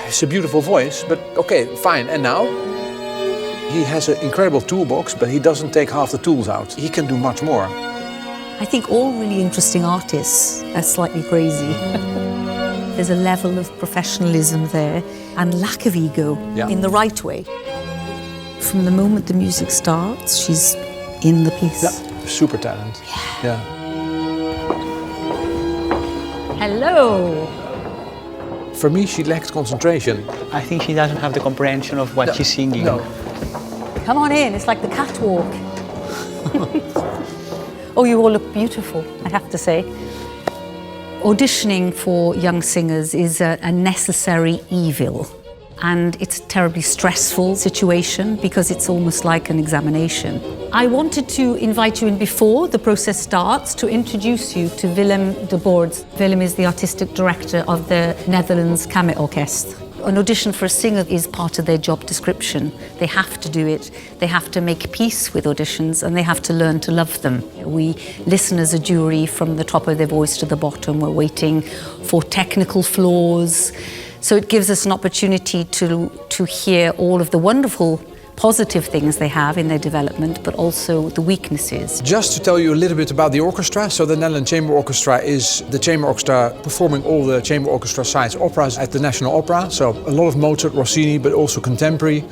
It's a beautiful voice, but okay, fine, and now? He has an incredible toolbox, but he doesn't take half the tools out. He can do much more. I think all really interesting artists are slightly crazy. There's a level of professionalism there and lack of ego in the right way. From the moment the music starts, she's in the piece. Yeah, super talent. Yeah. Hello. For me, she lacked concentration. I think she doesn't have the comprehension of what she's singing. No. Come on in, it's like the catwalk. Oh, you all look beautiful, I have to say. Auditioning for young singers is a necessary evil. And it's a terribly stressful situation because it's almost like an examination. I wanted to invite you in before the process starts to introduce you to Willem de Boords. Willem is the artistic director of the Netherlands Kamerorchestra. An audition for a singer is part of their job description. They have to do it. They have to make peace with auditions and they have to learn to love them. We listen as a jury from the top of their voice to the bottom. We're waiting for technical flaws. So it gives us an opportunity to hear all of the wonderful positive things they have in their development, but also the weaknesses. Just to tell you a little bit about the orchestra. So the Netherlands Chamber Orchestra is the chamber orchestra performing all the chamber orchestra size operas at the National Opera. So a lot of Mozart, Rossini, but also contemporary.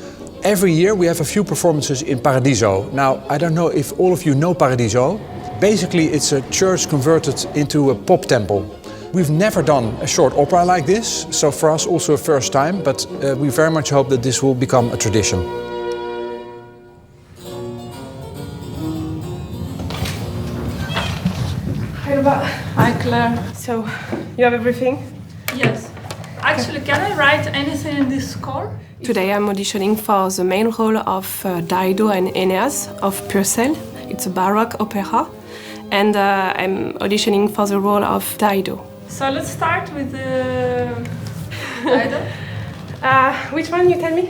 Every year we have a few performances in Paradiso. Now, I don't know if all of you know Paradiso. Basically, it's a church converted into a pop temple. We've never done a short opera like this, so for us also a first time, but we very much hope that this will become a tradition. Hi, Ruba. Hi, Claire. So, you have everything? Yes. Actually, can I write anything in this score? Today I'm auditioning for the main role of Dido and Aeneas of Purcell. It's a Baroque opera. And I'm auditioning for the role of Dido. So let's start with Dido. Which one, you tell me?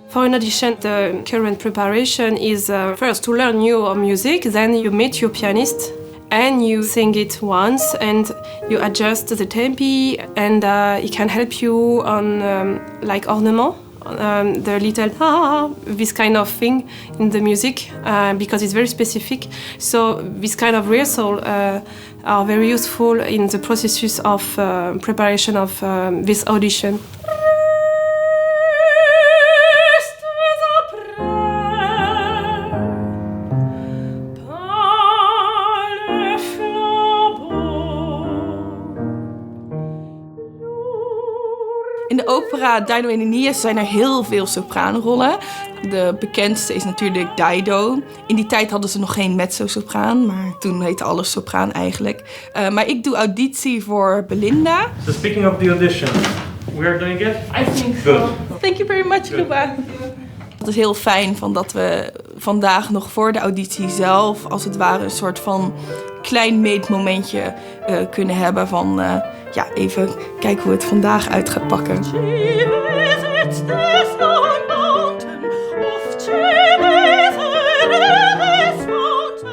For an audition, the current preparation is first to learn your music, then you meet your pianist and you sing it once and you adjust the tempi and it can help you on like ornament, the little this kind of thing in the music because it's very specific. So this kind of rehearsal are very useful in the process of preparation of this audition. In de opera Dido en Aeneas zijn er heel veel sopraanrollen. De bekendste is natuurlijk Dido. In die tijd hadden ze nog geen mezzo-sopraan, maar toen heette alles sopraan eigenlijk. Maar ik doe auditie voor Belinda. So speaking of the audition, we are doing it? I think so. Good. Thank you very much, Luba. Het is heel fijn dat we vandaag nog voor de auditie zelf als het ware een soort van klein meetmomentje kunnen hebben van even kijken hoe het vandaag uit gaat pakken.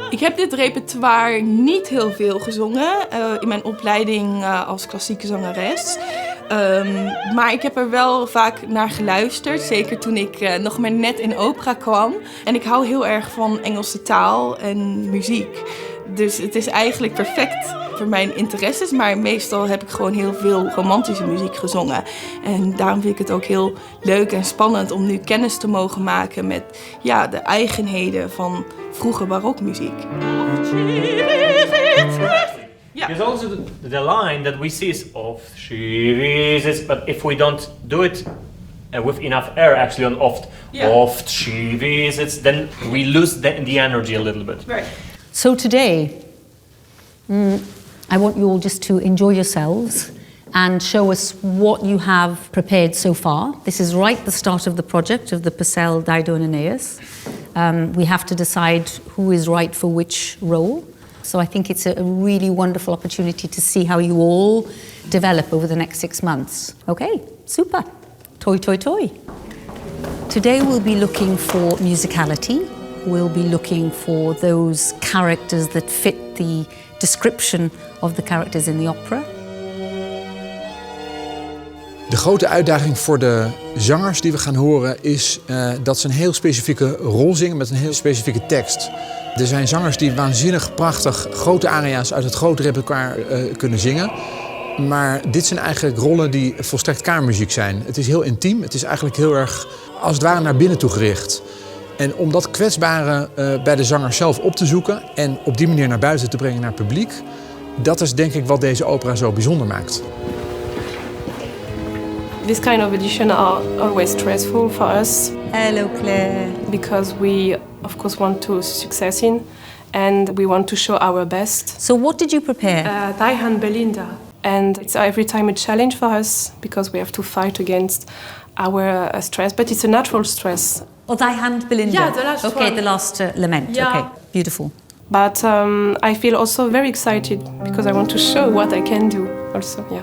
Ik heb dit repertoire niet heel veel gezongen in mijn opleiding als klassieke zangeres. Maar ik heb er wel vaak naar geluisterd, zeker toen ik nog maar net in opera kwam. En ik hou heel erg van Engelse taal en muziek. Dus het is eigenlijk perfect voor mijn interesses, maar meestal heb ik gewoon heel veel romantische muziek gezongen. En daarom vind ik het ook heel leuk en spannend om nu kennis te mogen maken met de eigenheden van vroege barokmuziek. Yeah. Because also the line that we see is oft she visits, but if we don't do it with enough air actually on oft she visits, then we lose the energy a little bit. Right. So today, I want you all just to enjoy yourselves and show us what you have prepared so far. This is right at the start of the project of the Purcell, Dido and Aeneas. We have to decide who is right for which role. So I think it's a really wonderful opportunity to see how you all develop over the next 6 months. Okay, super. Toi, toi, toi. Today we'll be looking for musicality. We'll be looking for those characters that fit the description of the characters in the opera. De grote uitdaging voor de zangers die we gaan horen is dat ze een heel specifieke rol zingen met een heel specifieke tekst. Er zijn zangers die waanzinnig prachtig grote aria's uit het grote repertoire kunnen zingen. Maar dit zijn eigenlijk rollen die volstrekt kamermuziek zijn. Het is heel intiem, het is eigenlijk heel erg als het ware naar binnen toe gericht. En om dat kwetsbare bij de zanger zelf op te zoeken en op die manier naar buiten te brengen naar het publiek, dat is denk ik wat deze opera zo bijzonder maakt. This kind of auditions are always stressful for us. Hello, Claire. Because we, of course, want to success in, and we want to show our best. So what did you prepare? Thy Belinda. And it's every time a challenge for us because we have to fight against our stress, but it's a natural stress. Oh, Thy Hand, Belinda. Yeah, the last okay, one. the last lament. Yeah. Okay, beautiful. But I feel also very excited because I want to show what I can do also, yeah.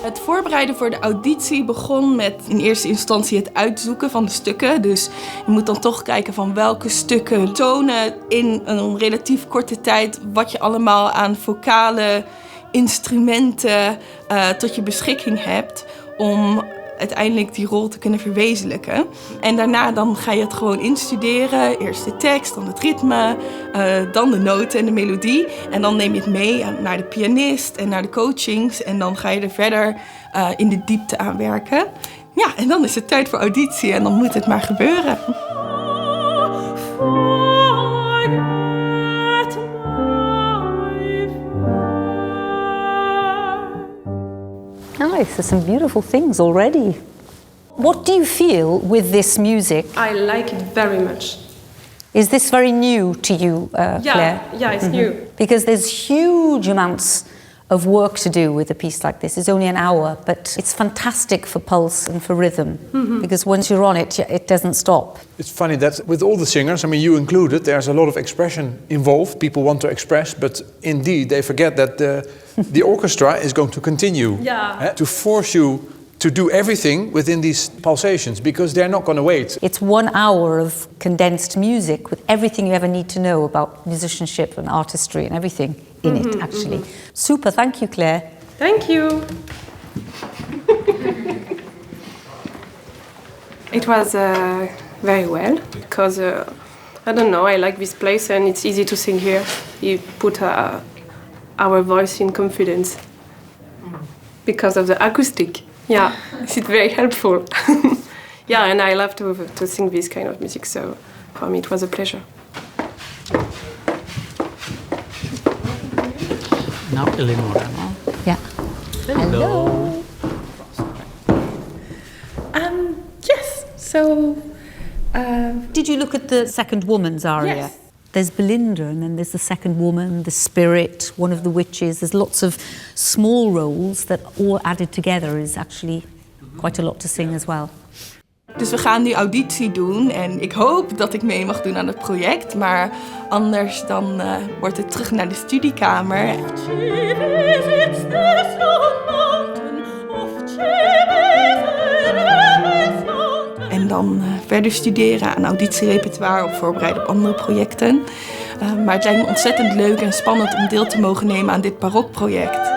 Het voorbereiden voor de auditie begon met in eerste instantie het uitzoeken van de stukken. Dus je moet dan toch kijken van welke stukken tonen in een relatief korte tijd wat je allemaal aan vocale instrumenten tot je beschikking hebt om uiteindelijk die rol te kunnen verwezenlijken. En daarna dan ga je het gewoon instuderen. Eerst de tekst, dan het ritme, dan de noten en de melodie. En dan neem je het mee naar de pianist en naar de coachings. En dan ga je er verder in de diepte aan werken. Ja, en dan is het tijd voor auditie en dan moet het maar gebeuren. Nice, there's some beautiful things already. What do you feel with this music? I like it very much. Is this very new to you, Claire? Yeah, it's new. Because there's huge amounts of work to do with a piece like this. It's only an hour, but it's fantastic for pulse and for rhythm. Because once you're on it, it doesn't stop. It's funny that with all the singers, I mean you included, there's a lot of expression involved. People want to express, but indeed they forget that the orchestra is going to continue. Yeah. To force you to do everything within these pulsations because they're not going to wait. It's 1 hour of condensed music with everything you ever need to know about musicianship and artistry and everything in it, actually. Super, thank you, Claire. Thank you. It was very well because I don't know, I like this place and it's easy to sing here. You put our voice in confidence because of the acoustic. Yeah, it's very helpful. Yeah, and I love to sing this kind of music, so for me it was a pleasure. Now Elenora, no? Yeah. Hello. Yes, so... Did you look at the second woman's aria? Yes. There's Belinda, and then there's the second woman, the spirit, one of the witches. There's lots of small roles that all added together is actually quite a lot to sing as well. Dus we gaan die auditie doen en ik hoop dat ik mee mag doen aan het project. Maar anders dan wordt het terug naar de studiekamer. En dan verder studeren aan auditierepertoire of voorbereiden op andere projecten. Maar het lijkt me ontzettend leuk en spannend om deel te mogen nemen aan dit barokproject.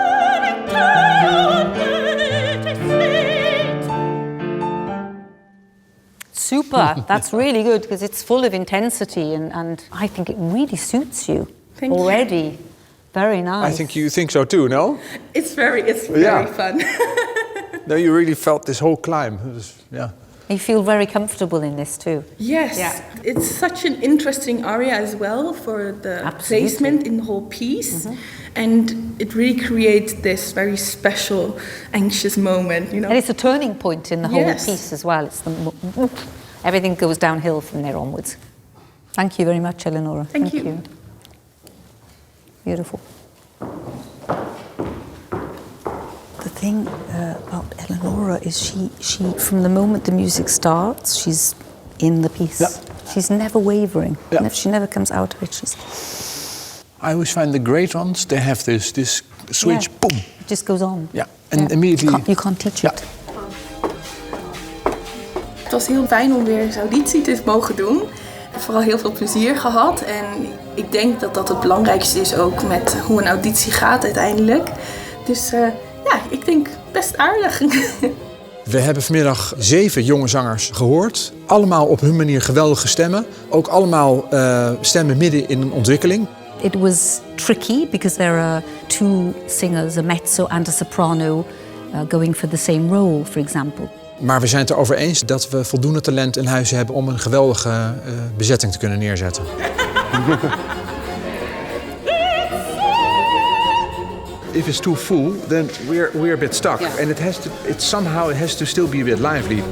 Super, that's really good because it's full of intensity and I think it really suits you. Thank you. Already. Very nice. I think you think so too, no? It's very Yeah. fun. No, you really felt this whole climb. It was, yeah. You feel very comfortable in this too. Yes, Yeah. it's such an interesting aria as well for the Absolutely. placement in the whole piece. And it really creates this very special, anxious moment, you know. And it's a turning point in the whole Yes. piece as well. It's everything goes downhill from there onwards. Thank you very much, Elenora. Thank you. Beautiful. The thing about Elenora is she from the moment the music starts, she's in the piece. Yeah. She's never wavering. Yeah. She never comes out of it. I always find the great ones, they have this switch, boom. It just goes on. Yeah, and immediately... You can't touch it. Het was heel fijn om weer zo'n auditie te mogen doen. Ik heb vooral heel veel plezier gehad. En ik denk dat dat het belangrijkste is ook met hoe een auditie gaat uiteindelijk. Dus ja, ik denk best aardig. We hebben vanmiddag 7 jonge zangers gehoord. Allemaal op hun manier geweldige stemmen. Ook allemaal stemmen midden in een ontwikkeling. It was tricky because there are 2 singers, a mezzo and a soprano, going for the same role, for example. Maar we zijn het erover eens dat we voldoende talent in huis hebben om een geweldige bezetting te kunnen neerzetten. If it's too full, then we're a bit stuck, and it somehow has to still be a bit lively.